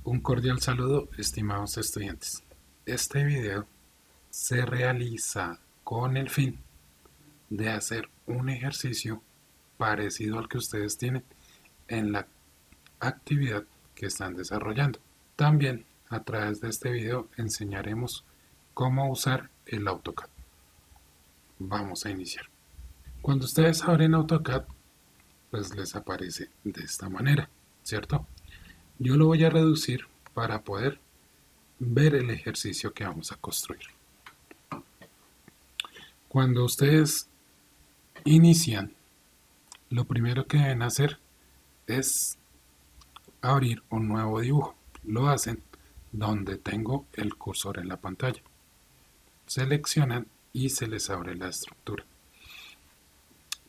Un cordial saludo, estimados estudiantes. Este video se realiza con el fin de hacer un ejercicio parecido al que ustedes tienen en la actividad que están desarrollando. También a través de este video enseñaremos cómo usar el AutoCAD. Vamos a iniciar. Cuando ustedes abren AutoCAD, pues les aparece de esta manera, ¿cierto? Yo lo voy a reducir para poder ver el ejercicio que vamos a construir. Cuando ustedes inician, lo primero que deben hacer es abrir un nuevo dibujo. Lo hacen donde tengo el cursor en la pantalla. Seleccionan y se les abre la estructura.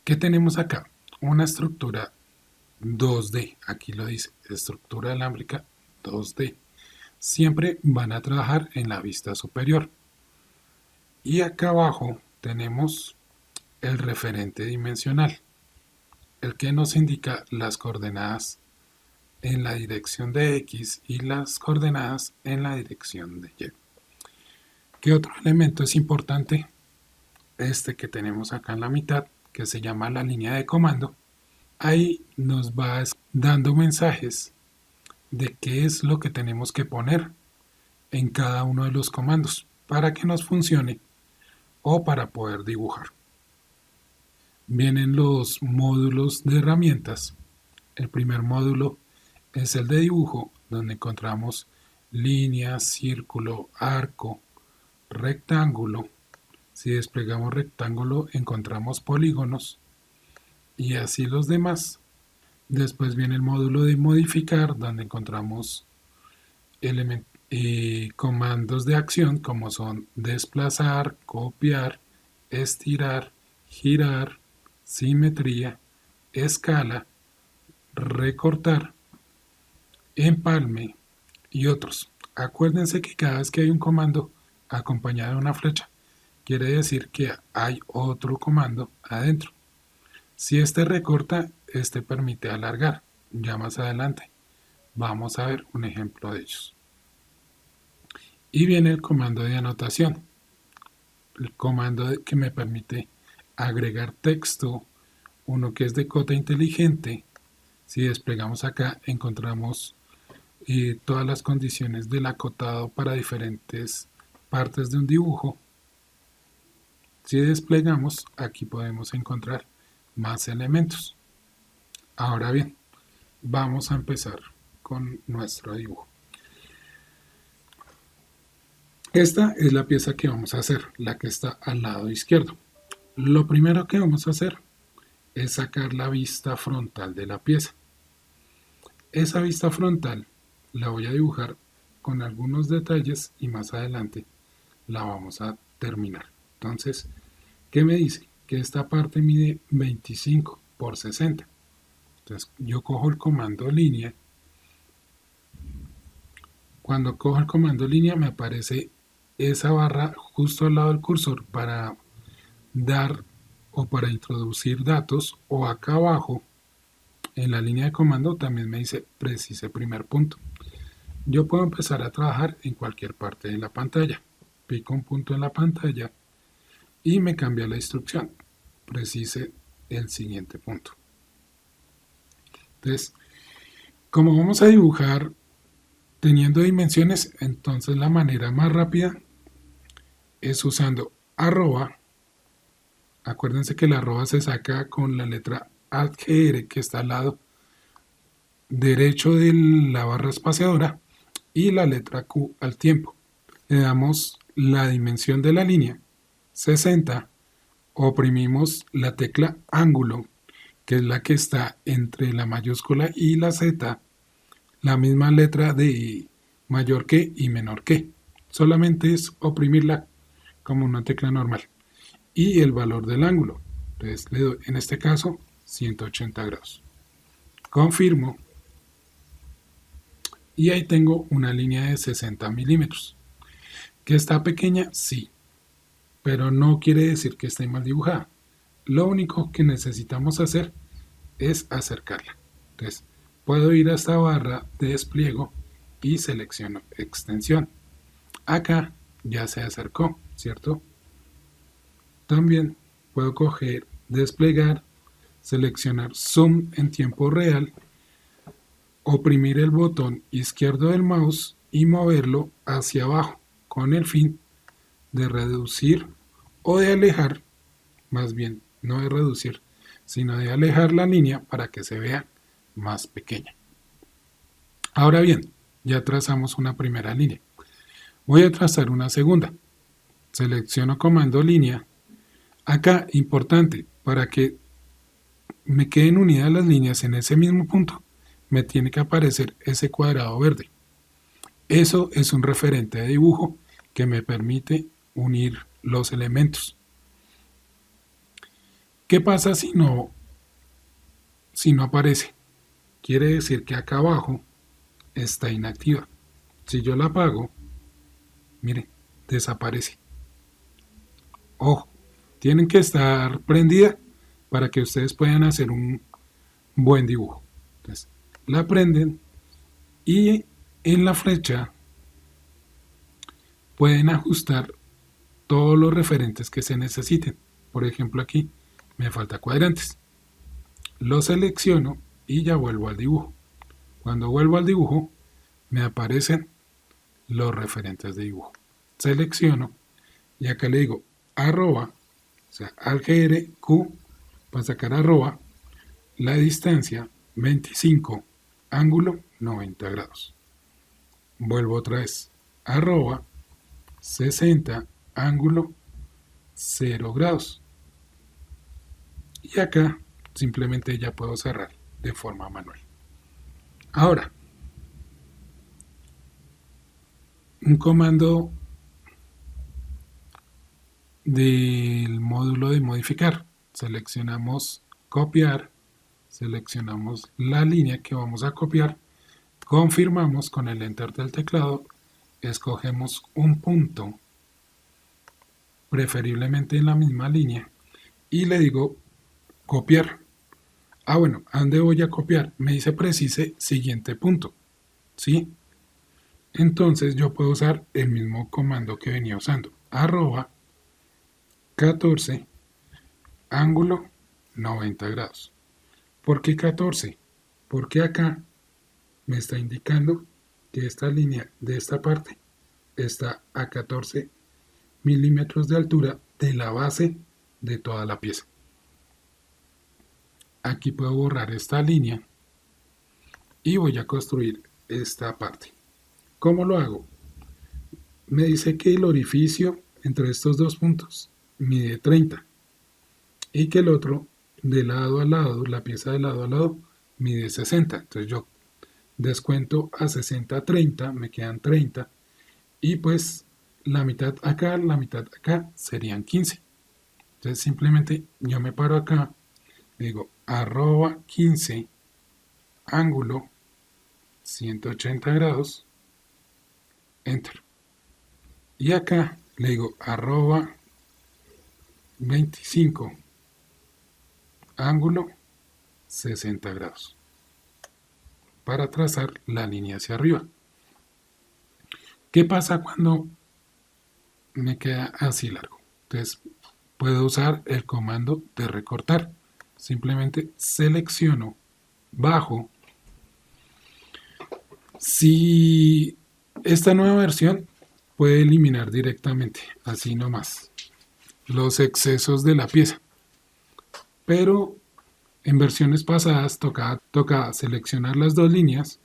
¿Qué tenemos acá? Una estructura 2D. Aquí lo dice, estructura alámbrica 2D. Siempre van a trabajar en la vista superior. Y acá abajo tenemos el referente dimensional, el que nos indica las coordenadas en la dirección de X y las coordenadas en la dirección de Y. ¿Qué otro elemento es importante? Este que tenemos acá en la mitad, que se llama la línea de comando. Ahí nos va dando mensajes de qué es lo que tenemos que poner en cada uno de los comandos para que nos funcione o para poder dibujar. Vienen los módulos de herramientas. El primer módulo es el de dibujo, donde encontramos línea, círculo, arco, rectángulo. Si desplegamos rectángulo encontramos polígonos y así los demás. Después viene el módulo de modificar, donde encontramos comandos de acción como son desplazar, copiar, estirar, girar, simetría, escala, recortar, empalme y otros. Acuérdense que cada vez que hay un comando acompañado de una flecha, quiere decir que hay otro comando adentro. Si este recorta, este permite alargar. Ya más adelante vamos a ver un ejemplo de ellos. Y viene el comando de anotación, el comando que me permite agregar texto, uno que es de cota inteligente. Si desplegamos acá encontramos todas las condiciones del acotado para diferentes partes de un dibujo. Si desplegamos, aquí podemos encontrar más elementos. Ahora bien, vamos a empezar con nuestro dibujo. Esta es la pieza que vamos a hacer, la que está al lado izquierdo. Lo primero que vamos a hacer es sacar la vista frontal de la pieza. Esa vista frontal la voy a dibujar con algunos detalles y más adelante la vamos a terminar. Entonces, ¿qué me dice? Que esta parte mide 25 por 60. Entonces, yo cojo el comando línea. Cuando cojo el comando línea me aparece esa barra justo al lado del cursor para dar o para introducir datos, o acá abajo en la línea de comando también me dice precise primer punto. Yo puedo empezar a trabajar en cualquier parte de la pantalla. Pico un punto en la pantalla y me cambia la instrucción. Precise el siguiente punto. Entonces, como vamos a dibujar teniendo dimensiones, entonces la manera más rápida es usando arroba. Acuérdense que la arroba se saca con la letra ALT-GR que está al lado derecho de la barra espaciadora y la letra Q al tiempo. Le damos la dimensión de la línea, 60, oprimimos la tecla ángulo, que es la que está entre la mayúscula y la Z, la misma letra de mayor que y menor que. Solamente es oprimirla como una tecla normal. Y el valor del ángulo. Entonces le doy, en este caso, 180 grados. Confirmo. Y ahí tengo una línea de 60 milímetros. ¿Que está pequeña? Sí. Pero no quiere decir que esté mal dibujada. Lo único que necesitamos hacer es acercarla. Entonces, puedo ir a esta barra de despliego y selecciono extensión. Acá ya se acercó, ¿cierto? También puedo coger, desplegar, seleccionar zoom en tiempo real, oprimir el botón izquierdo del mouse y moverlo hacia abajo con el fin de reducir o de alejar, más bien no de reducir, sino de alejar la línea para que se vea más pequeña. Ahora bien, ya trazamos una primera línea. Voy a trazar una segunda. Selecciono comando línea. Acá, importante, para que me queden unidas las líneas en ese mismo punto, me tiene que aparecer ese cuadrado verde. Eso es un referente de dibujo que me permite unir los elementos. ¿Qué pasa si no aparece? Quiere decir que acá abajo está inactiva. Si yo la apago, mire, desaparece. Ojo, tienen que estar prendida para que ustedes puedan hacer un buen dibujo. Entonces, la prenden y en la flecha pueden ajustar todos los referentes que se necesiten. Por ejemplo, aquí me falta cuadrantes. Lo selecciono y ya vuelvo al dibujo. Cuando vuelvo al dibujo, me aparecen los referentes de dibujo. Selecciono y acá le digo arroba, o sea, algrq para sacar arroba, la distancia 25, ángulo 90 grados. Vuelvo otra vez, arroba 60, ángulo 0 grados. Y acá simplemente ya puedo cerrar de forma manual. Ahora, un comando del módulo de modificar. Seleccionamos copiar, seleccionamos la línea que vamos a copiar, confirmamos con el enter del teclado, escogemos un punto, preferiblemente en la misma línea, y le digo copiar. Bueno, ¿a dónde voy a copiar? Me dice precise siguiente punto, ¿sí? Entonces yo puedo usar el mismo comando que venía usando, arroba 14, ángulo 90 grados. ¿Por qué 14? Porque acá me está indicando que esta línea de esta parte está a 14 milímetros de altura de la base de toda la pieza. Aquí puedo borrar esta línea y voy a construir esta parte. ¿Cómo lo hago? Me dice que el orificio entre estos dos puntos mide 30 y que el otro de lado a lado, la pieza de lado a lado, mide 60. Entonces yo descuento a 60 30, me quedan 30 y pues la mitad acá, la mitad acá serían 15. Entonces simplemente yo me paro acá, digo arroba 15, ángulo 180 grados, enter. Y acá le digo arroba 25, ángulo 60 grados, para trazar la línea hacia arriba. ¿Qué pasa cuando me queda así largo? Entonces puedo usar el comando de recortar. Simplemente selecciono, bajo. Si esta nueva versión puede eliminar directamente, así nomás, los excesos de la pieza. Pero en versiones pasadas tocaba seleccionar las dos líneas,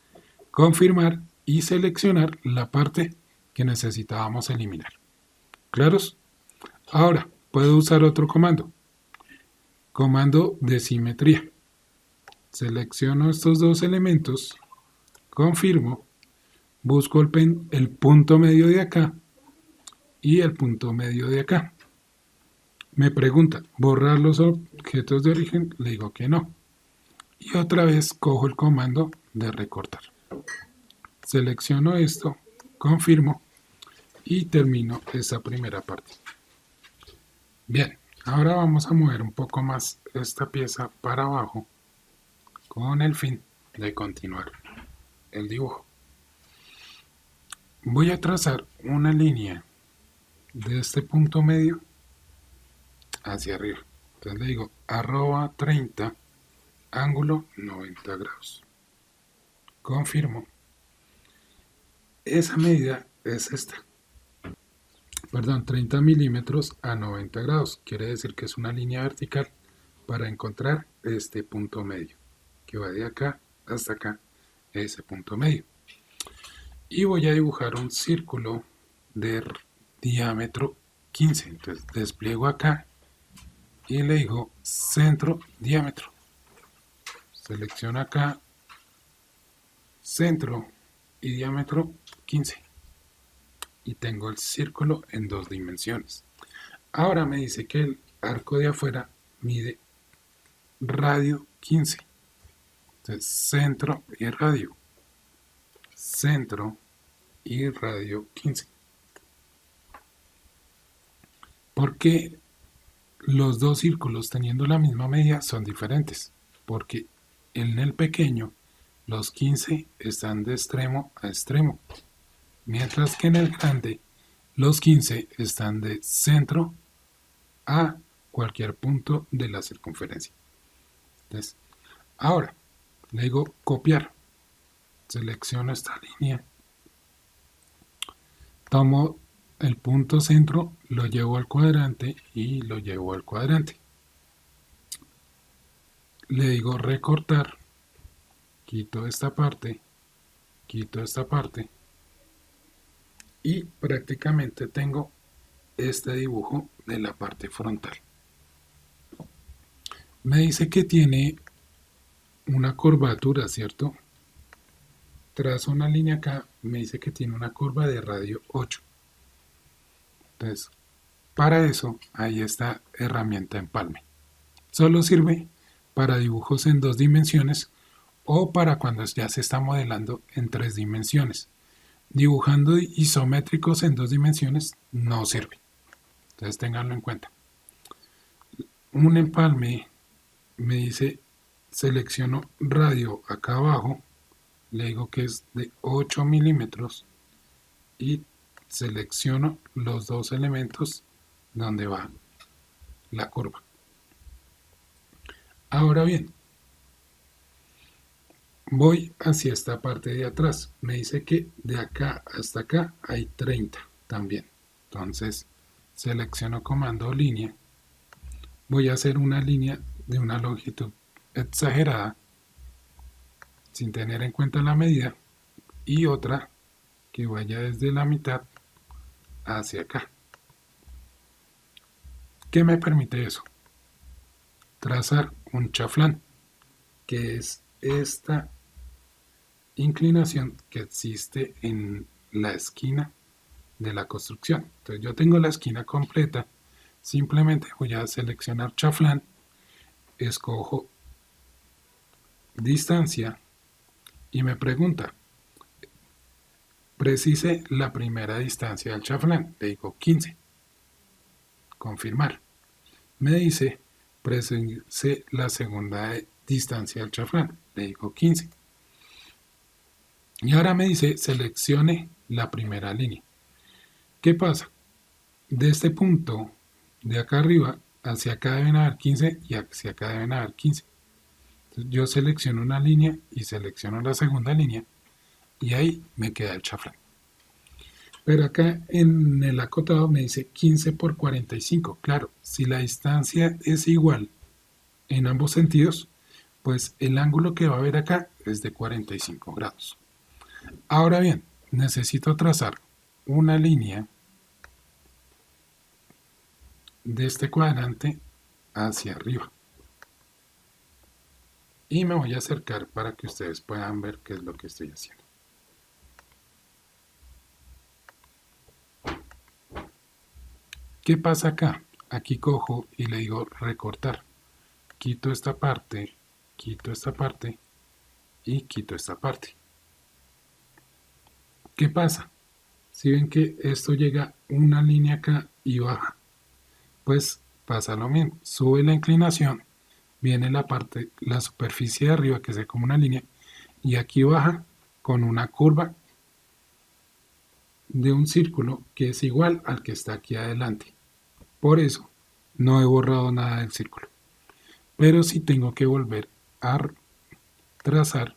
confirmar y seleccionar la parte que necesitábamos eliminar. ¿Claros? Ahora puedo usar otro comando. Comando de simetría. Selecciono estos dos elementos, confirmo, busco el punto medio de acá y el punto medio de acá. Me pregunta, ¿borrar los objetos de origen? Le digo que no. Y otra vez cojo el comando de recortar. Selecciono esto, confirmo y termino esa primera parte. Bien, ahora vamos a mover un poco más esta pieza para abajo con el fin de continuar el dibujo. Voy a trazar una línea de este punto medio hacia arriba. Entonces le digo arroba 30 ángulo 90 grados. Confirmo. Esa medida es esta. Perdón, 30 milímetros a 90 grados. Quiere decir que es una línea vertical para encontrar este punto medio. Que va de acá hasta acá, ese punto medio. Y voy a dibujar un círculo de diámetro 15. Entonces despliego acá y le digo centro, diámetro. Selecciono acá centro y diámetro 15. Y tengo el círculo en 2 dimensiones. Ahora me dice que el arco de afuera mide radio 15. Entonces centro y radio. Centro y radio 15. Porque los dos círculos teniendo la misma medida son diferentes. Porque en el pequeño los 15 están de extremo a extremo. Mientras que en el grande los 15 están de centro a cualquier punto de la circunferencia. Entonces, ahora le digo copiar. Selecciono esta línea. Tomo el punto centro, lo llevo al cuadrante y lo llevo al cuadrante. Le digo recortar. Quito esta parte. Quito esta parte. Y prácticamente tengo este dibujo de la parte frontal. Me dice que tiene una curvatura, ¿cierto? Trazo una línea acá, me dice que tiene una curva de radio 8. Entonces, para eso, hay esta herramienta empalme. Solo sirve para dibujos en 2 dimensiones o para cuando ya se está modelando en 3 dimensiones. Dibujando isométricos en 2 dimensiones no sirve. Entonces, ténganlo en cuenta. Un empalme me dice, selecciono radio acá abajo, le digo que es de 8 milímetros y selecciono los 2 elementos donde va la curva. Ahora bien, voy hacia esta parte de atrás. Me dice que de acá hasta acá hay 30 también. Entonces selecciono comando línea. Voy a hacer una línea de una longitud exagerada sin tener en cuenta la medida y otra que vaya desde la mitad hacia acá. ¿Qué me permite eso? Trazar un chaflán, que es esta inclinación que existe en la esquina de la construcción. Entonces yo tengo la esquina completa, simplemente voy a seleccionar chaflán, escojo distancia y me pregunta, precise la primera distancia del chaflán, le digo 15, confirmar. Me dice, precise la segunda distancia del chaflán, le digo 15. Y ahora me dice, seleccione la primera línea. ¿Qué pasa? De este punto de acá arriba hacia acá deben haber 15 y hacia acá deben haber 15. Entonces yo selecciono una línea y selecciono la segunda línea y ahí me queda el chaflán. Pero acá en el acotado me dice 15 por 45. Claro, si la distancia es igual en ambos sentidos, pues el ángulo que va a haber acá es de 45 grados. Ahora bien, necesito trazar una línea de este cuadrante hacia arriba. Y me voy a acercar para que ustedes puedan ver qué es lo que estoy haciendo. ¿Qué pasa acá? Aquí cojo y le digo recortar. Quito esta parte y quito esta parte. ¿Qué pasa? Si ven que esto llega una línea acá y baja, pues pasa lo mismo. Sube la inclinación, viene la superficie de arriba que se como una línea y aquí baja con una curva de un círculo que es igual al que está aquí adelante. Por eso no he borrado nada del círculo. Pero sí tengo que volver a trazar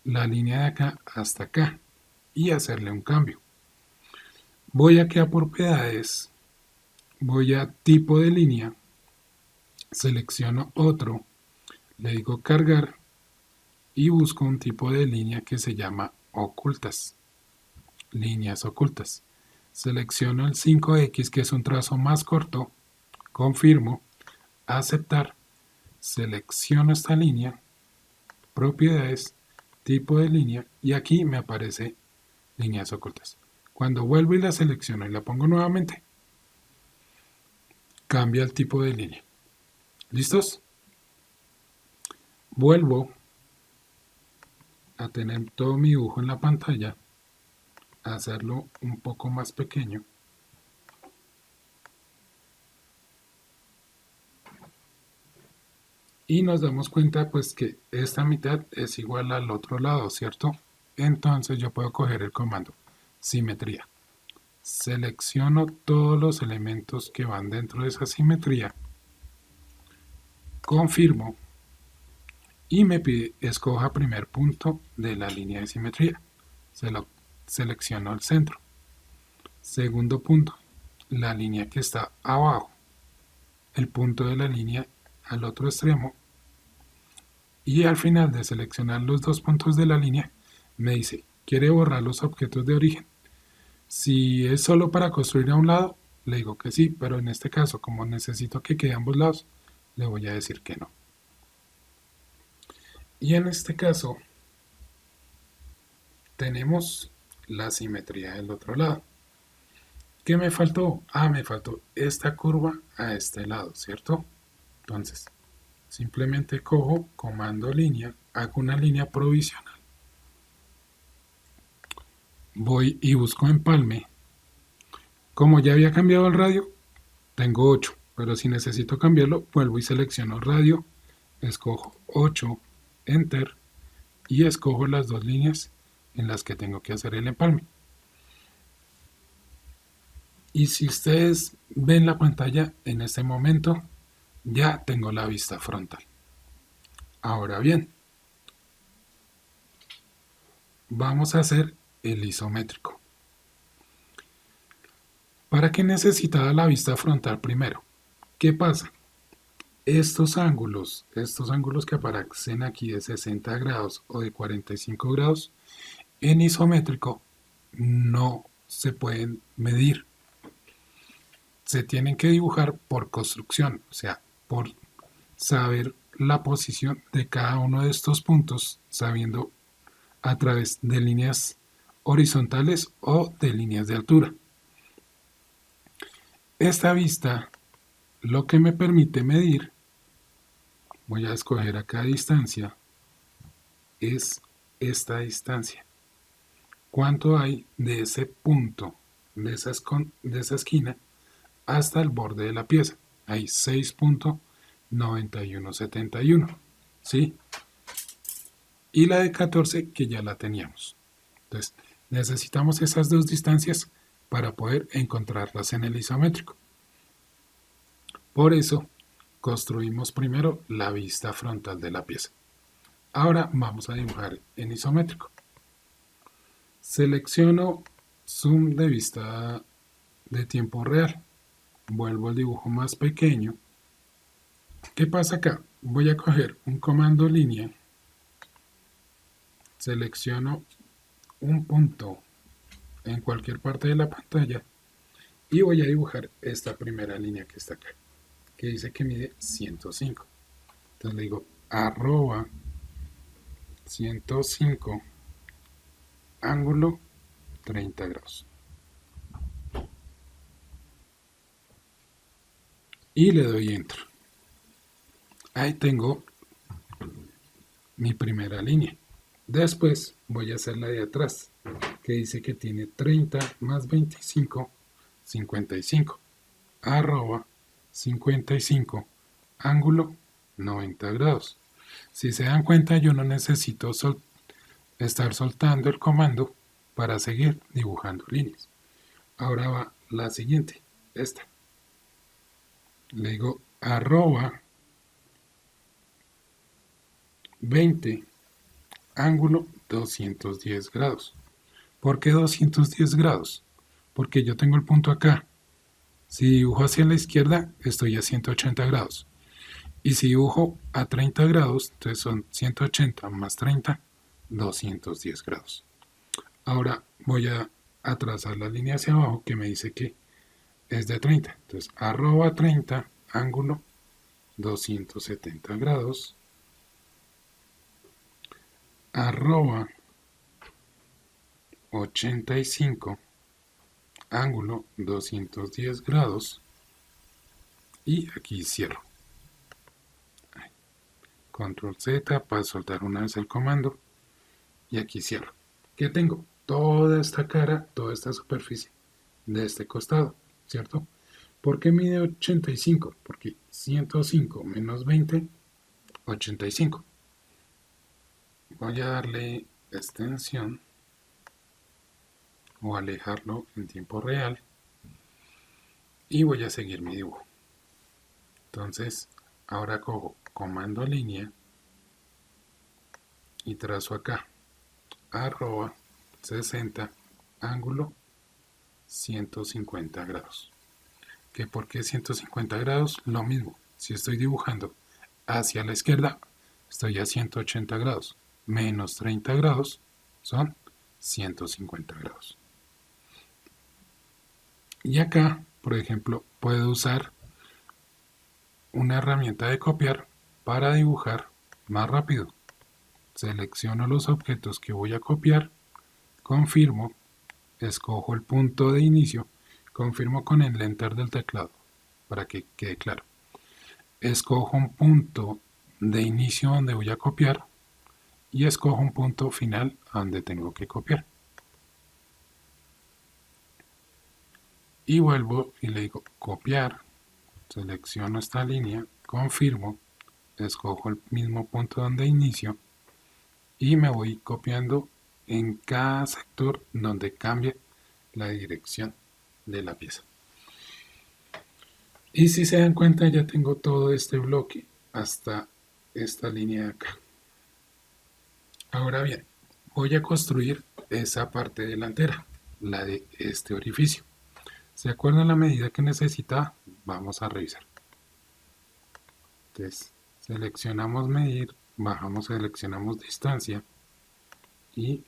la línea de acá hasta acá y hacerle un cambio. Voy aquí a propiedades, voy a tipo de línea, selecciono otro, le digo cargar y busco un tipo de línea que se llama ocultas, líneas ocultas. Selecciono el 5X, que es un trazo más corto, confirmo, aceptar, selecciono esta línea, propiedades, tipo de línea y aquí me aparece líneas ocultas. Cuando vuelvo y la selecciono y la pongo nuevamente, cambia el tipo de línea. ¿Listos? Vuelvo a tener todo mi dibujo en la pantalla, a hacerlo un poco más pequeño. Y nos damos cuenta pues que esta mitad es igual al otro lado, ¿cierto? Entonces yo puedo coger el comando simetría. Selecciono todos los elementos que van dentro de esa simetría. Confirmo. Y me pide escoja primer punto de la línea de simetría. Selecciono el centro. Segundo punto, la línea que está abajo. El punto de la línea al otro extremo. Y al final de seleccionar los dos puntos de la línea, me dice, ¿quiere borrar los objetos de origen? Si es solo para construir a un lado, le digo que sí, pero en este caso, como necesito que quede a ambos lados, le voy a decir que no. Y en este caso, tenemos la simetría del otro lado. ¿Qué me faltó? Me faltó esta curva a este lado, ¿cierto? Entonces, simplemente cojo, comando línea, hago una línea provisional. Voy y busco empalme. Como ya había cambiado el radio, tengo 8, pero si necesito cambiarlo, vuelvo y selecciono radio, escojo 8, enter, y escojo las dos líneas en las que tengo que hacer el empalme. Y si ustedes ven la pantalla en este momento, ya tengo la vista frontal. Ahora bien, vamos a hacer el isométrico. ¿Para qué necesitaba la vista frontal primero? ¿Qué pasa? Estos ángulos que aparecen aquí de 60 grados o de 45 grados, en isométrico no se pueden medir. Se tienen que dibujar por construcción, o sea, por saber la posición de cada uno de estos puntos, sabiendo a través de líneas horizontales o de líneas de altura. Esta vista lo que me permite medir, voy a escoger acá distancia, es esta distancia. ¿Cuánto hay de ese punto, de esa esquina, hasta el borde de la pieza? Hay 6.9171, ¿sí? Y la de 14 que ya la teníamos. Entonces, necesitamos esas dos distancias para poder encontrarlas en el isométrico. Por eso, construimos primero la vista frontal de la pieza. Ahora vamos a dibujar en isométrico. Selecciono zoom de vista de tiempo real. Vuelvo al dibujo más pequeño. ¿Qué pasa acá? Voy a coger un comando línea. Selecciono un punto en cualquier parte de la pantalla y voy a dibujar esta primera línea que está acá, que dice que mide 105. Entonces le digo arroba 105 ángulo 30 grados. Y le doy enter. Ahí tengo mi primera línea. Después voy a hacer la de atrás, que dice que tiene 30 más 25, 55. Arroba 55 ángulo 90 grados. Si se dan cuenta, yo no necesito estar soltando el comando para seguir dibujando líneas. Ahora va la siguiente, esta. Le digo arroba 20 ángulo 210 grados. ¿Por qué 210 grados? Porque yo tengo el punto acá. Si dibujo hacia la izquierda, estoy a 180 grados. Y si dibujo a 30 grados, entonces son 180 más 30, 210 grados. Ahora voy a trazar la línea hacia abajo que me dice que es de 30. Entonces, arroba 30, ángulo 270 grados. Arroba 85, ángulo 210 grados. Y aquí cierro. Control Z para soltar una vez el comando. Y aquí cierro. ¿Qué tengo? Toda esta cara, toda esta superficie de este costado, ¿cierto? ¿Por qué mide 85? Porque 105 menos 20, 85. Voy a darle extensión o alejarlo en tiempo real y voy a seguir mi dibujo. Entonces, ahora cojo comando línea y trazo acá arroba 60 ángulo 150 grados. ¿Que por qué 150 grados? Lo mismo, si estoy dibujando hacia la izquierda estoy a 180 grados, menos 30 grados son 150 grados. Y acá, por ejemplo, puedo usar una herramienta de copiar para dibujar más rápido. Selecciono los objetos que voy a copiar, confirmo, escojo el punto de inicio, confirmo con el enter del teclado para que quede claro. Escojo un punto de inicio donde voy a copiar y escojo un punto final donde tengo que copiar. Y vuelvo y le digo copiar, selecciono esta línea, confirmo, escojo el mismo punto donde inicio y me voy copiando en cada sector donde cambie la dirección de la pieza. Y si se dan cuenta, ya tengo todo este bloque hasta esta línea de acá. Ahora bien, voy a construir esa parte delantera, la de este orificio. ¿Se acuerdan la medida que necesitaba? Vamos a revisar. Entonces, seleccionamos medir, bajamos, seleccionamos distancia y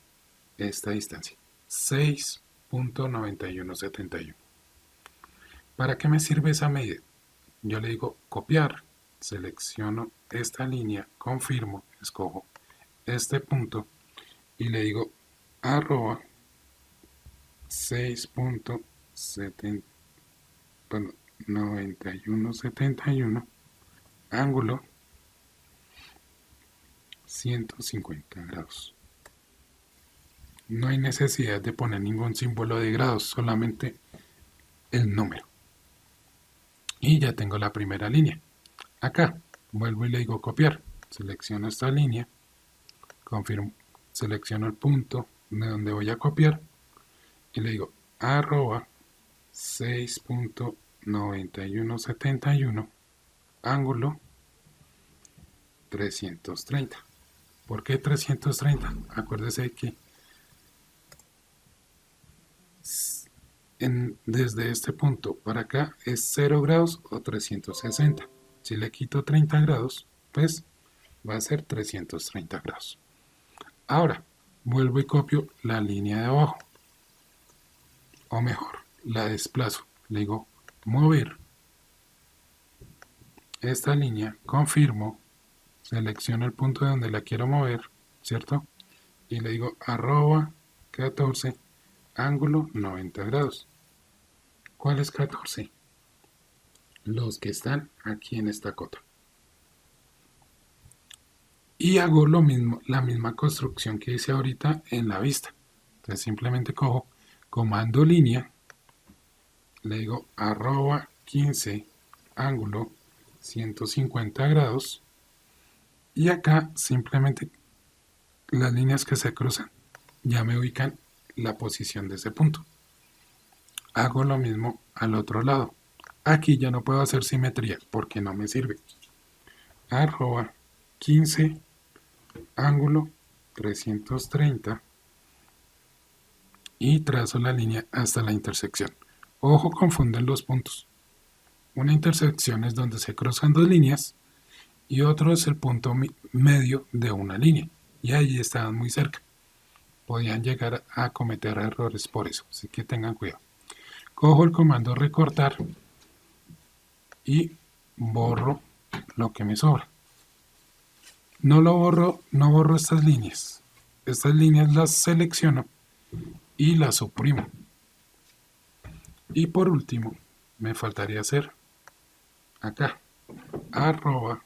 esta distancia, 6.9171. ¿Para qué me sirve esa medida? Yo le digo copiar, selecciono esta línea, confirmo, escojo este punto y le digo arroba 6.9171 ángulo 150 grados. No hay necesidad de poner ningún símbolo de grados, solamente el número. Y ya tengo la primera línea. Acá vuelvo y le digo copiar. Selecciono esta línea, confirmo, selecciono el punto de donde voy a copiar y le digo arroba 6.9171 ángulo 330. ¿Por qué 330? Acuérdese que desde este punto para acá es 0 grados o 360. Si le quito 30 grados, pues va a ser 330 grados. Ahora, vuelvo y copio la línea de abajo. O mejor, la desplazo. Le digo mover. Esta línea, confirmo, selecciono el punto de donde la quiero mover, ¿cierto? Y le digo arroba 14, ángulo 90 grados. ¿Cuál es 14? Los que están aquí en esta cota. Y hago lo mismo, la misma construcción que hice ahorita en la vista. Entonces simplemente cojo comando línea, le digo arroba 15, ángulo 150 grados. Y acá simplemente las líneas que se cruzan ya me ubican la posición de ese punto. Hago lo mismo al otro lado. Aquí ya no puedo hacer simetría porque no me sirve. Arroba 15, ángulo 330 y trazo la línea hasta la intersección. Ojo, confunden los puntos. Una intersección es donde se cruzan dos líneas y otro es el punto medio de una línea. Y ahí estaban muy cerca. Podían llegar a cometer errores por eso, así que tengan cuidado. Cojo el comando recortar y borro lo que me sobra. No borro estas líneas. Estas líneas las selecciono y las suprimo. Y por último, me faltaría hacer acá, arroba,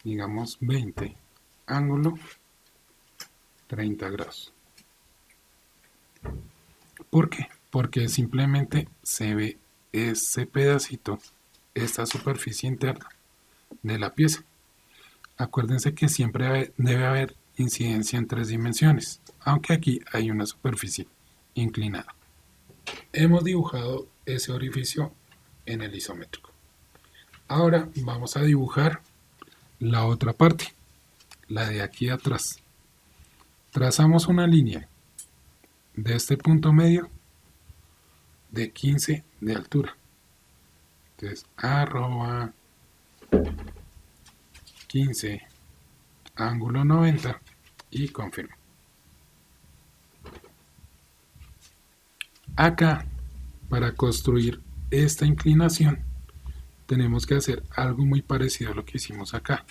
digamos 20, ángulo 30 grados. ¿Por qué? Porque simplemente se ve ese pedacito, esta superficie interna de la pieza. Acuérdense que siempre debe haber incidencia en 3 dimensiones, aunque aquí hay una superficie inclinada. Hemos dibujado ese orificio en el isométrico. Ahora vamos a dibujar la otra parte, la de aquí atrás. Trazamos una línea de este punto medio de 15 de altura. Entonces, arroba 15, ángulo 90 y confirmo. Acá, para construir esta inclinación, tenemos que hacer algo muy parecido a lo que hicimos acá.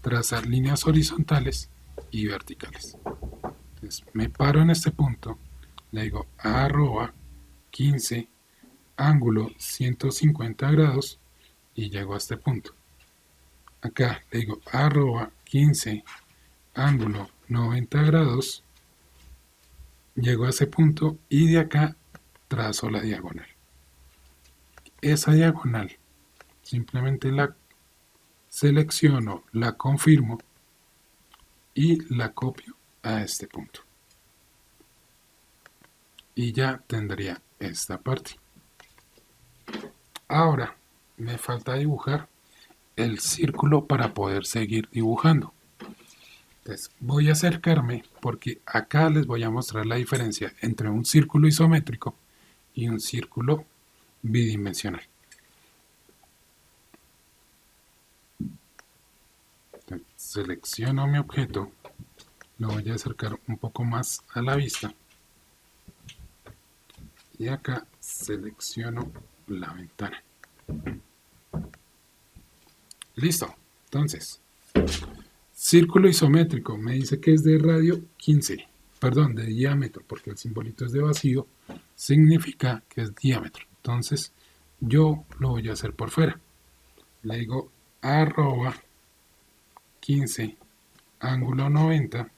Trazar líneas horizontales y verticales. Entonces, me paro en este punto, le digo arroba 15, ángulo 150 grados y llego a este punto. Acá le digo arroba 15, ángulo 90 grados, llego a ese punto y de acá trazo la diagonal. Esa diagonal simplemente la selecciono, la confirmo y la copio a este punto. Y ya tendría esta parte. Ahora me falta dibujar el círculo para poder seguir dibujando. Entonces voy a acercarme porque acá les voy a mostrar la diferencia entre un círculo isométrico y un círculo bidimensional. Entonces, selecciono mi objeto, lo voy a acercar un poco más a la vista y acá selecciono la ventana. Listo. Entonces, círculo isométrico me dice que es de radio 15, perdón, de diámetro, porque el simbolito es de vacío, significa que es diámetro. Entonces, yo lo voy a hacer por fuera. Le digo arroba 15, ángulo 90,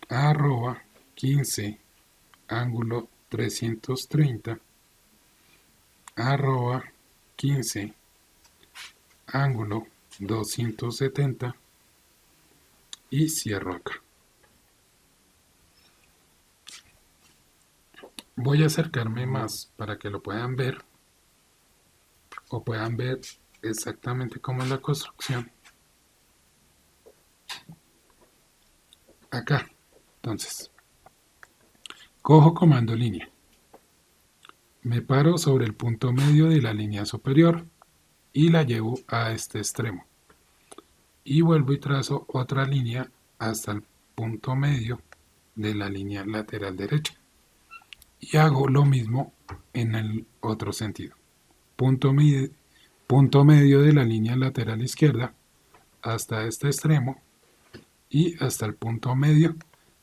arroba 15, ángulo 330, arroba 15, ángulo 270 y cierro acá. Voy a acercarme más para que lo puedan ver o puedan ver exactamente cómo es la construcción. Acá, entonces, cojo comando línea. Me paro sobre el punto medio de la línea superior y la llevo a este extremo. Y vuelvo y trazo otra línea hasta el punto medio de la línea lateral derecha. Y hago lo mismo en el otro sentido. Punto medio de la línea lateral izquierda hasta este extremo y hasta el punto medio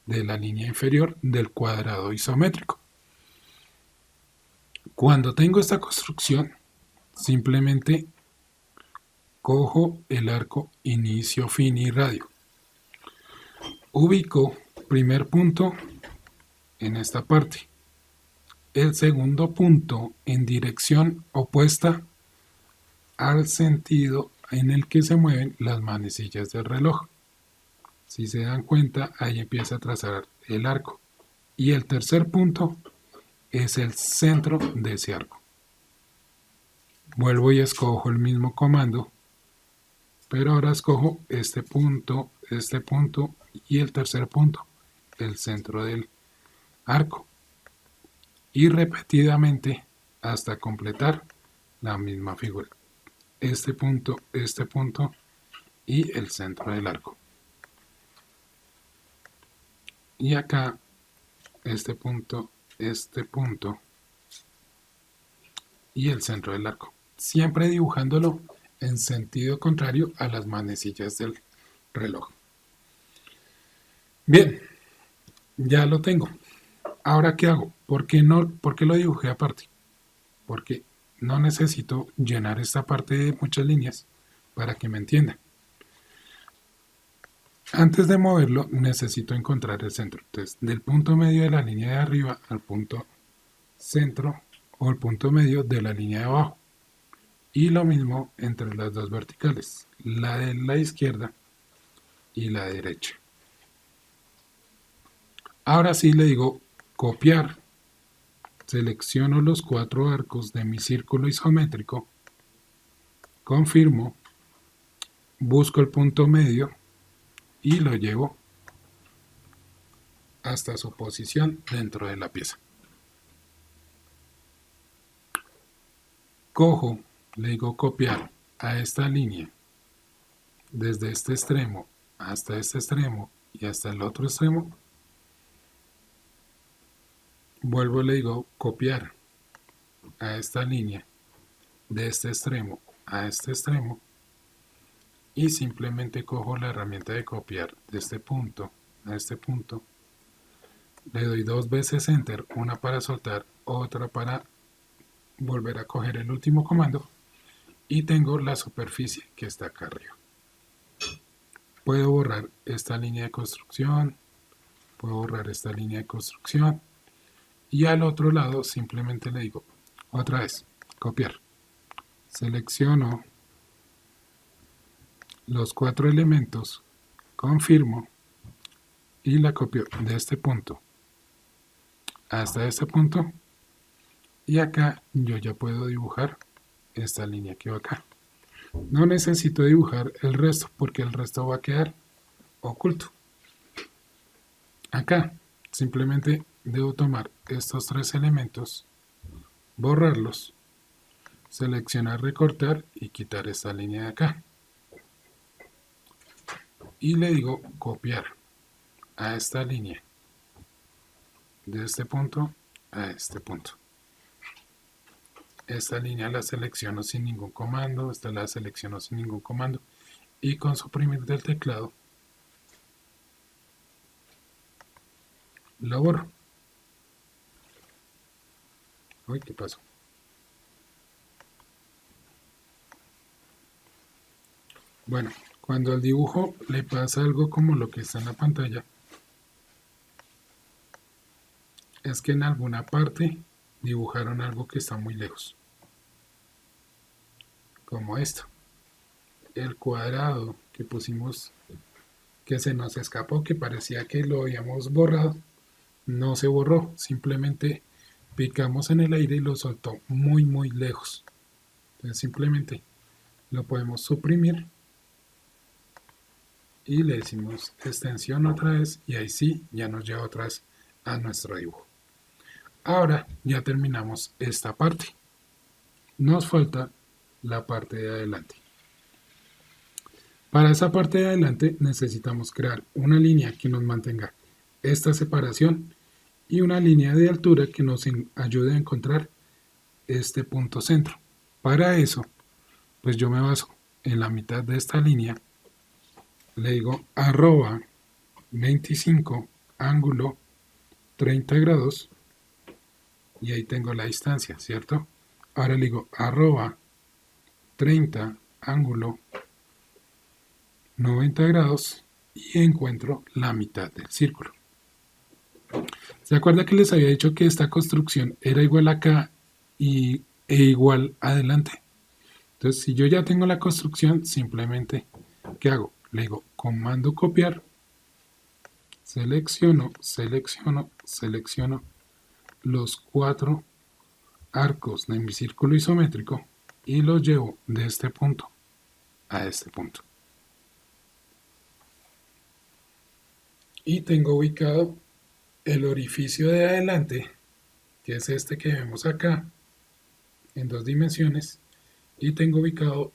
de la línea inferior del cuadrado isométrico. Cuando tengo esta construcción, simplemente cojo el arco inicio, fin y radio. Ubico primer punto en esta parte. El segundo punto en dirección opuesta al sentido en el que se mueven las manecillas del reloj. Si se dan cuenta, ahí empieza a trazar el arco. Y el tercer punto es el centro de ese arco. Vuelvo y escojo el mismo comando, pero ahora escojo este punto y el tercer punto, el centro del arco. Y repetidamente hasta completar la misma figura. Este punto y el centro del arco. Y acá este punto y el centro del arco. Siempre dibujándolo en sentido contrario a las manecillas del reloj. Bien, ya lo tengo. Ahora, ¿qué hago? ¿Por qué lo dibujé aparte? Porque no necesito llenar esta parte de muchas líneas para que me entiendan. Antes de moverlo, necesito encontrar el centro. Entonces, del punto medio de la línea de arriba al punto centro o el punto medio de la línea de abajo. Y lo mismo entre las dos verticales, la de la izquierda y la derecha. Ahora sí le digo copiar. Selecciono los 4 arcos de mi círculo isométrico, confirmo, busco el punto medio y lo llevo hasta su posición dentro de la pieza. Cojo, le digo copiar a esta línea, desde este extremo hasta este extremo y hasta el otro extremo. Vuelvo y le digo copiar a esta línea, de este extremo a este extremo, y simplemente cojo la herramienta de copiar de este punto a este punto. Le doy 2 veces enter, una para soltar, otra para volver a coger el último comando, y tengo la superficie que está acá arriba. Puedo borrar esta línea de construcción, puedo borrar esta línea de construcción, y al otro lado simplemente le digo otra vez copiar. Selecciono los 4 elementos, confirmo y la copio de este punto hasta este punto, y acá yo ya puedo dibujar esta línea que va acá. No necesito dibujar el resto porque el resto va a quedar oculto. Acá simplemente debo tomar estos 3 elementos, borrarlos, seleccionar recortar y quitar esta línea de acá. Y le digo copiar a esta línea de este punto a este punto. Esta línea la selecciono sin ningún comando, esta la selecciono sin ningún comando, y con suprimir del teclado lo borro. Uy, ¿qué pasó? Bueno, cuando al dibujo le pasa algo como lo que está en la pantalla, es que en alguna parte dibujaron algo que está muy lejos, como esto, el cuadrado que pusimos, que se nos escapó, que parecía que lo habíamos borrado, no se borró, simplemente picamos en el aire y lo soltó muy lejos. Entonces simplemente lo podemos suprimir y le decimos extensión otra vez, y ahí sí ya nos lleva otra vez a nuestro dibujo. Ahora ya terminamos esta parte. Nos falta la parte de adelante. Para esa parte de adelante necesitamos crear una línea que nos mantenga esta separación y una línea de altura que nos ayude a encontrar este punto centro. Para eso, pues yo me baso en la mitad de esta línea, le digo arroba 25 ángulo 30 grados y ahí tengo la distancia, ¿cierto? Ahora le digo arroba 30 ángulo 90 grados y encuentro la mitad del círculo. ¿Se acuerda que les había dicho que esta construcción era igual acá e igual adelante? Entonces, si yo ya tengo la construcción, simplemente, ¿qué hago? Le digo comando copiar, selecciono los 4 arcos de mi círculo isométrico y los llevo de este punto a este punto. Y tengo ubicado el orificio de adelante, que es este que vemos acá, en 2 dimensiones, y tengo ubicado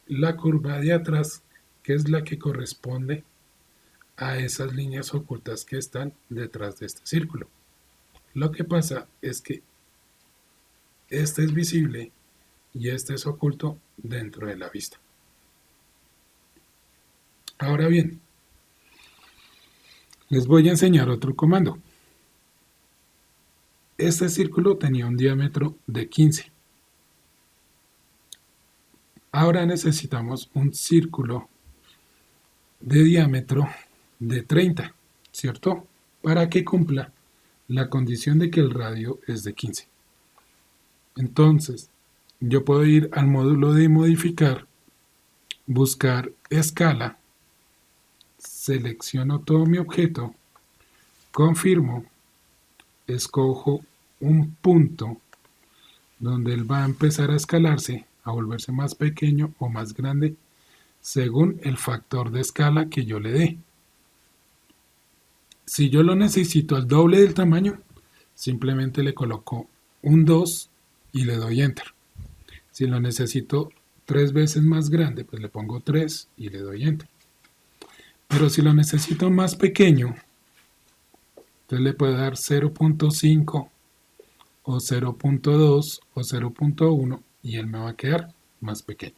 la curva de atrás, que es la que corresponde a esas líneas ocultas que están detrás de este círculo. Lo que pasa es que este es visible y este es oculto dentro de la vista. Ahora bien, les voy a enseñar otro comando. Este círculo tenía un diámetro de 15. Ahora necesitamos un círculo de diámetro de 30, ¿cierto? Para que cumpla la condición de que el radio es de 15. Entonces, yo puedo ir al módulo de modificar, buscar escala, selecciono todo mi objeto, confirmo, escojo un punto donde él va a empezar a escalarse, a volverse más pequeño o más grande según el factor de escala que yo le dé. Si yo lo necesito al doble del tamaño, simplemente le coloco un 2 y le doy enter. Si lo necesito 3 veces más grande, pues le pongo 3 y le doy enter. Pero si lo necesito más pequeño, entonces le puedo dar 0.5 o 0.2 o 0.1 y él me va a quedar más pequeño.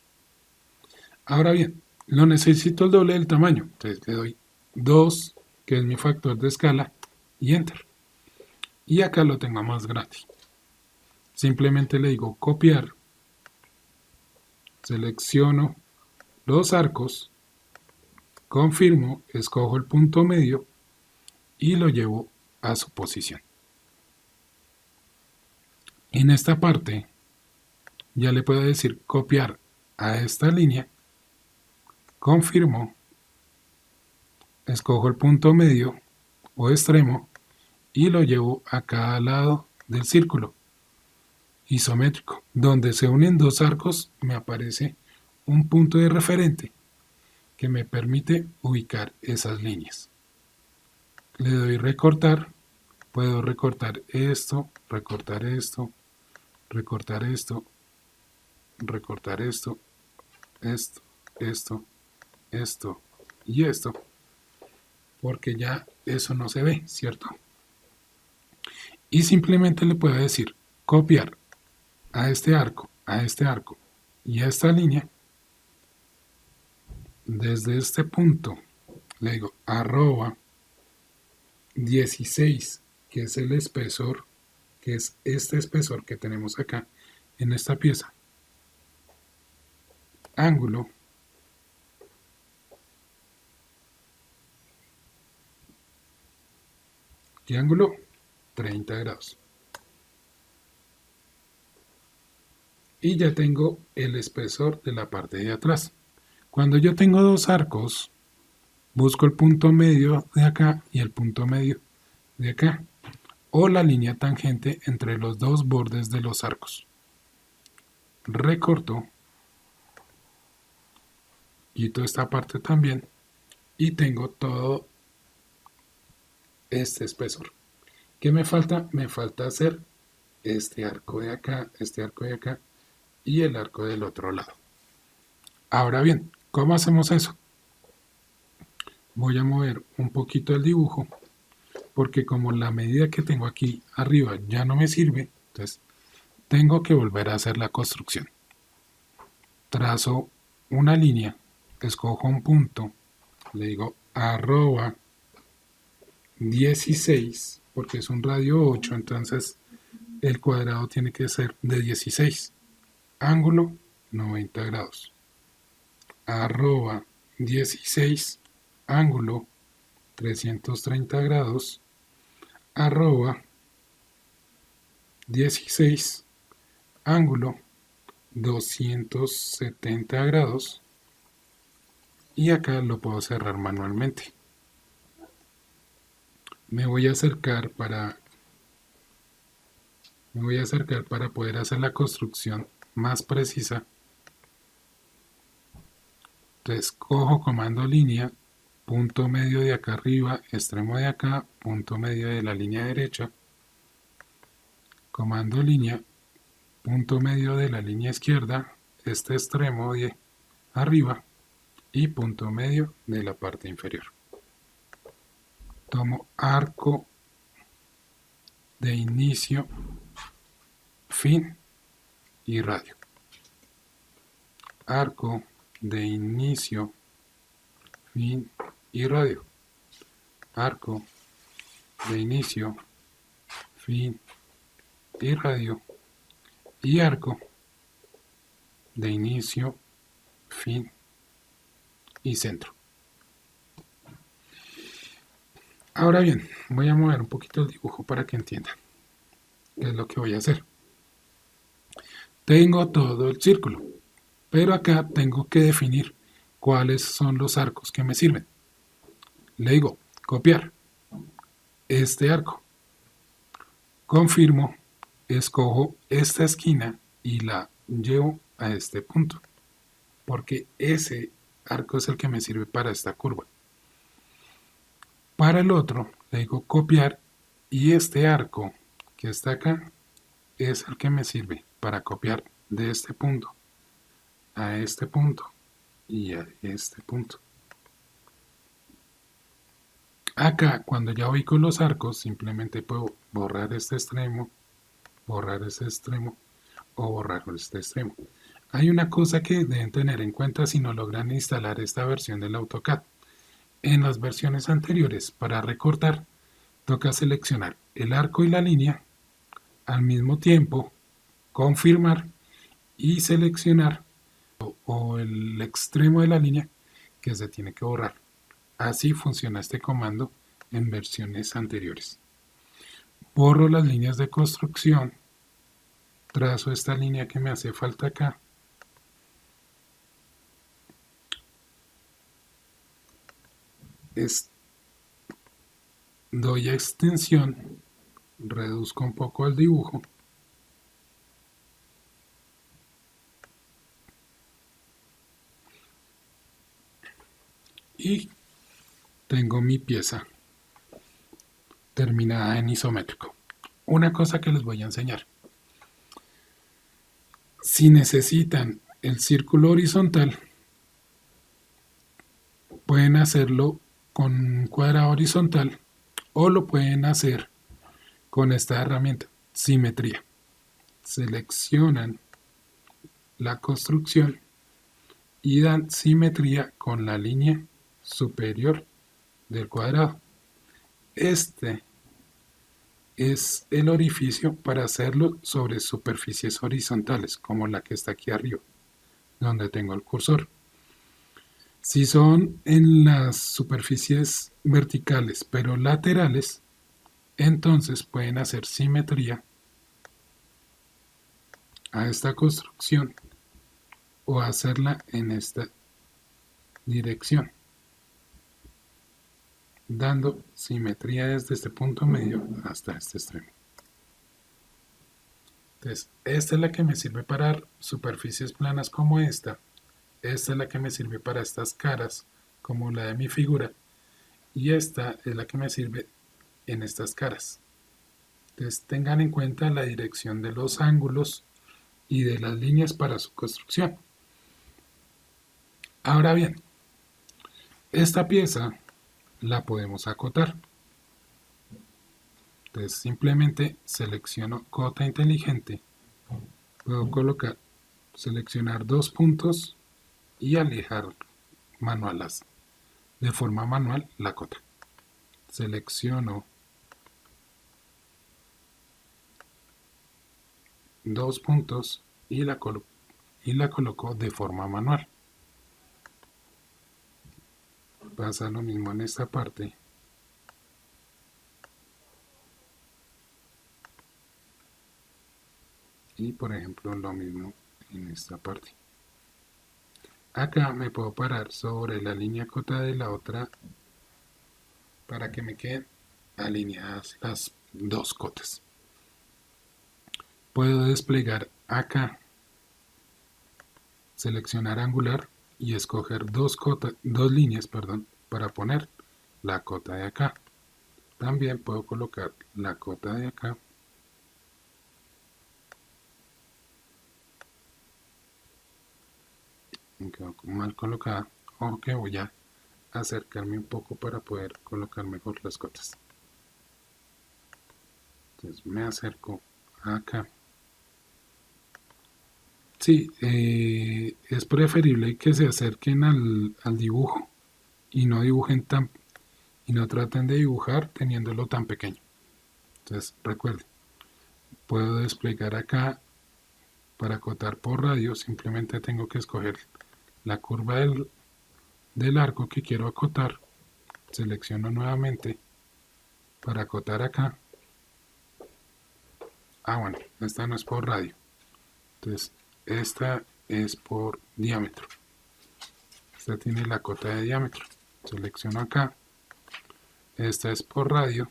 Ahora bien, lo necesito el doble del tamaño, entonces le doy 2, que es mi factor de escala, y enter. Y acá lo tengo más grande. Simplemente le digo copiar, selecciono los arcos, confirmo, escojo el punto medio y lo llevo a su posición. En esta parte ya le puedo decir copiar a esta línea, confirmo, escojo el punto medio o extremo y lo llevo a cada lado del círculo isométrico. Donde se unen 2 arcos me aparece un punto de referente que me permite ubicar esas líneas. Le doy recortar, puedo recortar esto, recortar esto, recortar esto, recortar esto, esto y esto, porque ya eso no se ve, ¿cierto? Y simplemente le puedo decir copiar a este arco y a esta línea. Desde este punto le digo arroba 16, que es el espesor, que es este espesor que tenemos acá en esta pieza, ángulo, ¿qué ángulo? 30 grados. Y ya tengo el espesor de la parte de atrás. Cuando yo tengo 2 arcos, busco el punto medio de acá y el punto medio de acá, o la línea tangente entre los 2 bordes de los arcos. Recorto, quito esta parte también y tengo todo este espesor. ¿Qué me falta? Me falta hacer este arco de acá y el arco del otro lado. Ahora bien, ¿cómo hacemos eso? Voy a mover un poquito el dibujo porque como la medida que tengo aquí arriba ya no me sirve, entonces tengo que volver a hacer la construcción. Trazo una línea, escojo un punto, le digo arroba 16, porque es un radio 8, entonces el cuadrado tiene que ser de 16. Ángulo 90 grados. Arroba 16, ángulo 330 grados. Arroba 16, ángulo 270 grados. Y acá lo puedo cerrar manualmente. Me voy a acercar para poder hacer la construcción más precisa. Entonces cojo comando línea, punto medio de acá arriba, extremo de acá, punto medio de la línea derecha, comando línea, punto medio de la línea izquierda, este extremo de arriba y punto medio de la parte inferior. Tomo arco de inicio, fin y radio. Arco de inicio, fin y radio. Arco de inicio, fin y radio. Y arco de inicio, fin y centro. Ahora bien, voy a mover un poquito el dibujo para que entiendan qué es lo que voy a hacer. Tengo todo el círculo, pero acá tengo que definir cuáles son los arcos que me sirven. Le digo, copiar este arco. Confirmo, escojo esta esquina y la llevo a este punto, porque ese arco es el que me sirve para esta curva. Para el otro, le digo copiar y este arco que está acá es el que me sirve para copiar de este punto a este punto y a este punto. Acá, cuando ya voy con los arcos, simplemente puedo borrar este extremo o borrar este extremo. Hay una cosa que deben tener en cuenta si no logran instalar esta versión del AutoCAD. En las versiones anteriores, para recortar, toca seleccionar el arco y la línea al mismo tiempo, confirmar y seleccionar o el extremo de la línea que se tiene que borrar. Así funciona este comando en versiones anteriores. Borro las líneas de construcción, trazo esta línea que me hace falta acá, doy a extensión, reduzco un poco el dibujo y tengo mi pieza terminada en isométrico. Una cosa que les voy a enseñar. Si necesitan el círculo horizontal, pueden hacerlo con un cuadrado horizontal o lo pueden hacer con esta herramienta, simetría. Seleccionan la construcción y dan simetría con la línea superior del cuadrado. Este es el orificio para hacerlo sobre superficies horizontales, como la que está aquí arriba, donde tengo el cursor. Si son en las superficies verticales, pero laterales, entonces pueden hacer simetría a esta construcción o hacerla en esta dirección, dando simetría desde este punto medio hasta este extremo. Entonces, esta es la que me sirve para superficies planas como esta es la que me sirve para estas caras, como la de mi figura, y esta es la que me sirve en estas caras. Entonces tengan en cuenta la dirección de los ángulos y de las líneas para su construcción. Ahora bien, esta pieza la podemos acotar. Entonces simplemente selecciono cota inteligente, puedo seleccionar dos puntos y alejar de forma manual la cota. Selecciono dos puntos y la coloco de forma manual. Pasa lo mismo en esta parte. Y por ejemplo lo mismo en esta parte. Acá me puedo parar sobre la línea cota de la otra para que me queden alineadas las dos cotas. Puedo desplegar acá, seleccionar angular y escoger dos líneas, para poner la cota de acá. También puedo colocar la cota de acá quedó mal colocada, o que voy a acercarme un poco para poder colocar mejor las cotas. Entonces me acerco acá. Sí, es preferible que se acerquen al dibujo y no dibujen y no traten de dibujar teniéndolo tan pequeño. Entonces recuerden, puedo desplegar acá para acotar por radio. Simplemente tengo que escoger la curva del arco que quiero acotar, selecciono nuevamente para acotar acá. Bueno, esta no es por radio, entonces esta es por diámetro. Esta tiene la cota de diámetro, selecciono acá. Esta es por radio,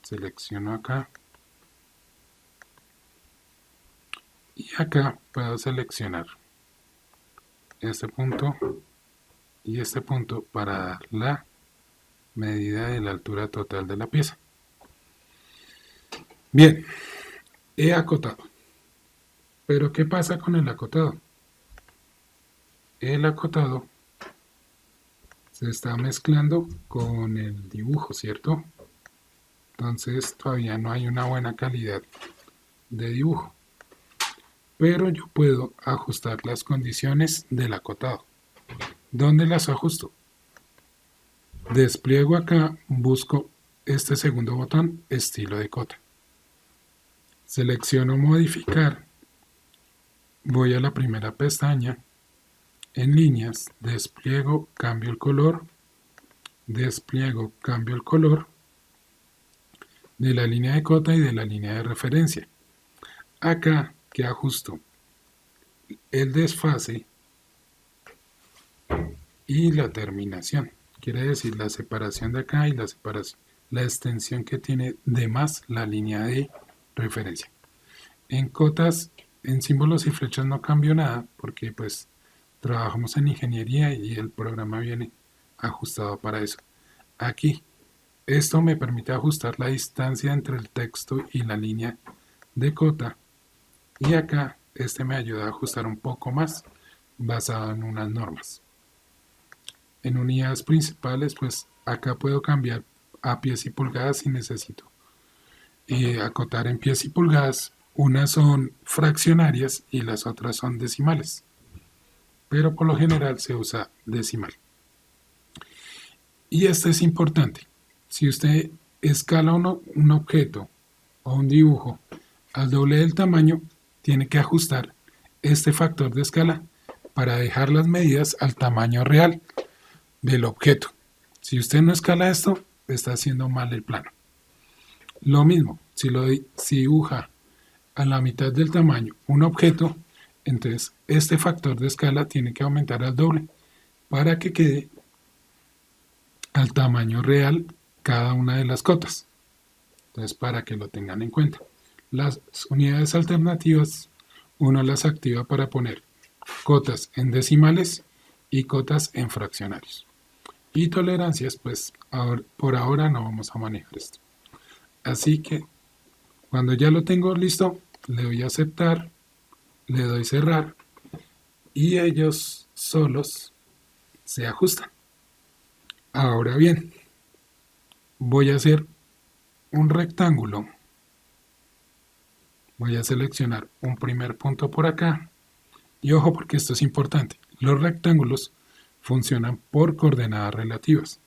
selecciono acá. Y acá puedo seleccionar este punto y este punto para dar la medida de la altura total de la pieza. Bien, he acotado. Pero ¿qué pasa con el acotado? El acotado se está mezclando con el dibujo, ¿cierto? Entonces todavía no hay una buena calidad de dibujo. Pero yo puedo ajustar las condiciones del acotado. ¿Dónde las ajusto? Despliego acá, busco este segundo botón, estilo de cota. Selecciono modificar, voy a la primera pestaña, en líneas, despliego, cambio el color, despliego, cambio el color de la línea de cota y de la línea de referencia. Acá, ¿qué ajusto? El desfase y la terminación. Quiere decir la separación de acá y la extensión que tiene de más la línea de referencia. En cotas, en símbolos y flechas no cambio nada porque pues trabajamos en ingeniería y el programa viene ajustado para eso. Aquí, esto me permite ajustar la distancia entre el texto y la línea de cota. Y acá, este me ayuda a ajustar un poco más basado en unas normas. En unidades principales, pues acá puedo cambiar a pies y pulgadas si necesito acotar en pies y pulgadas. Unas son fraccionarias y las otras son decimales, pero por lo general se usa decimal. Y esto es importante. Si usted escala un objeto o un dibujo al doble del tamaño, tiene que ajustar este factor de escala para dejar las medidas al tamaño real del objeto. Si usted no escala esto, está haciendo mal el plano. Lo mismo, si dibuja a la mitad del tamaño un objeto, entonces este factor de escala tiene que aumentar al doble para que quede al tamaño real cada una de las cotas. Entonces, para que lo tengan en cuenta. Las unidades alternativas, uno las activa para poner cotas en decimales y cotas en fraccionarios. Y tolerancias, pues por ahora no vamos a manejar esto. Así que cuando ya lo tengo listo, le doy a aceptar, le doy cerrar y ellos solos se ajustan. Ahora bien, voy a hacer un rectángulo. Voy a seleccionar un primer punto por acá. Y ojo porque esto es importante. Los rectángulos funcionan por coordenadas relativas.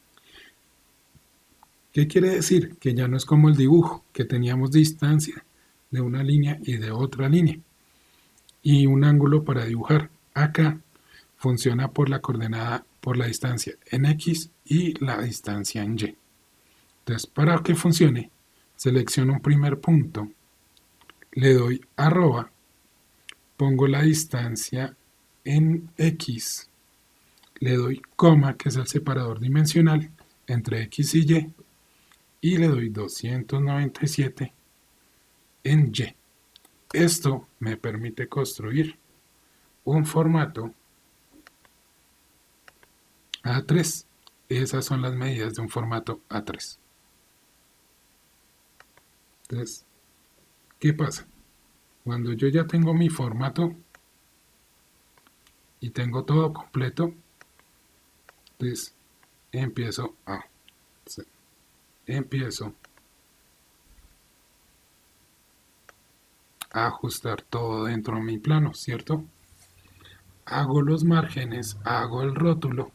¿Qué quiere decir? Que ya no es como el dibujo, que teníamos distancia de una línea y de otra línea. Y un ángulo para dibujar. Acá funciona por la coordenada, por la distancia en X y la distancia en Y. Entonces, para que funcione, selecciono un primer punto, le doy arroba, pongo la distancia en X, le doy coma, que es el separador dimensional entre X y Y, y le doy 297 en Y. Esto me permite construir un formato A3. Esas son las medidas de un formato A3. Entonces, ¿qué pasa? Cuando yo ya tengo mi formato y tengo todo completo, entonces empiezo a ajustar todo dentro de mi plano, ¿cierto? Hago los márgenes, hago el rótulo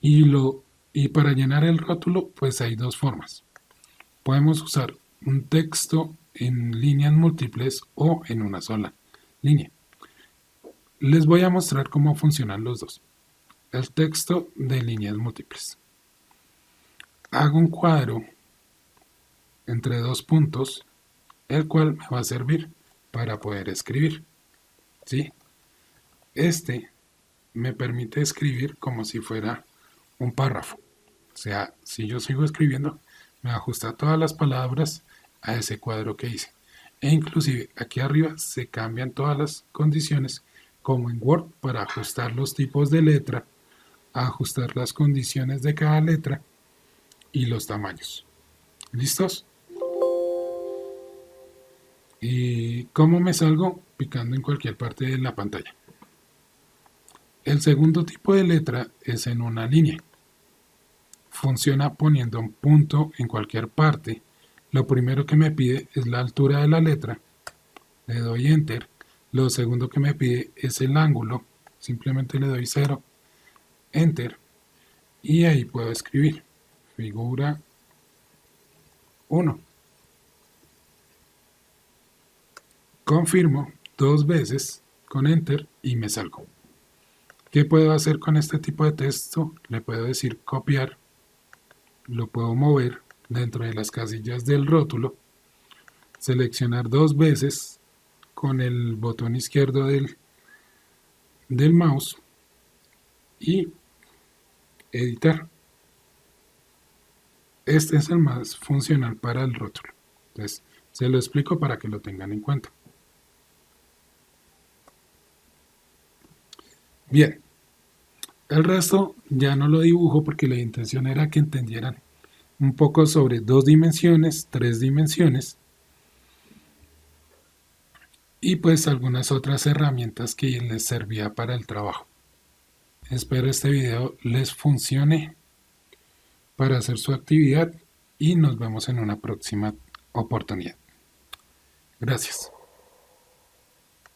y para llenar el rótulo pues hay dos formas. Podemos usar un texto en líneas múltiples o en una sola línea. Les voy a mostrar cómo funcionan los dos. El texto de líneas múltiples. Hago un cuadro entre dos puntos, el cual me va a servir para poder escribir, ¿sí? Este me permite escribir como si fuera un párrafo. O sea, si yo sigo escribiendo, me ajusta todas las palabras a ese cuadro que hice. E inclusive aquí arriba se cambian todas las condiciones como en Word para ajustar los tipos de letra, ajustar las condiciones de cada letra y los tamaños. ¿Listos? ¿Y cómo me salgo? Picando en cualquier parte de la pantalla. El segundo tipo de letra es en una línea. Funciona poniendo un punto en cualquier parte. Lo primero que me pide es la altura de la letra. Le doy Enter. Lo segundo que me pide es el ángulo. Simplemente le doy 0. Enter. Y ahí puedo escribir. Figura 1. Confirmo 2 veces con Enter y me salgo. ¿Qué puedo hacer con este tipo de texto? Le puedo decir copiar. Lo puedo mover dentro de las casillas del rótulo, seleccionar 2 veces con el botón izquierdo del mouse y editar. Este es el más funcional para el rótulo. Entonces, se lo explico para que lo tengan en cuenta. Bien, el resto ya no lo dibujo porque la intención era que entendieran un poco sobre 2 dimensiones, 3 dimensiones y pues algunas otras herramientas que les servía para el trabajo. Espero este video les funcione para hacer su actividad y nos vemos en una próxima oportunidad. Gracias.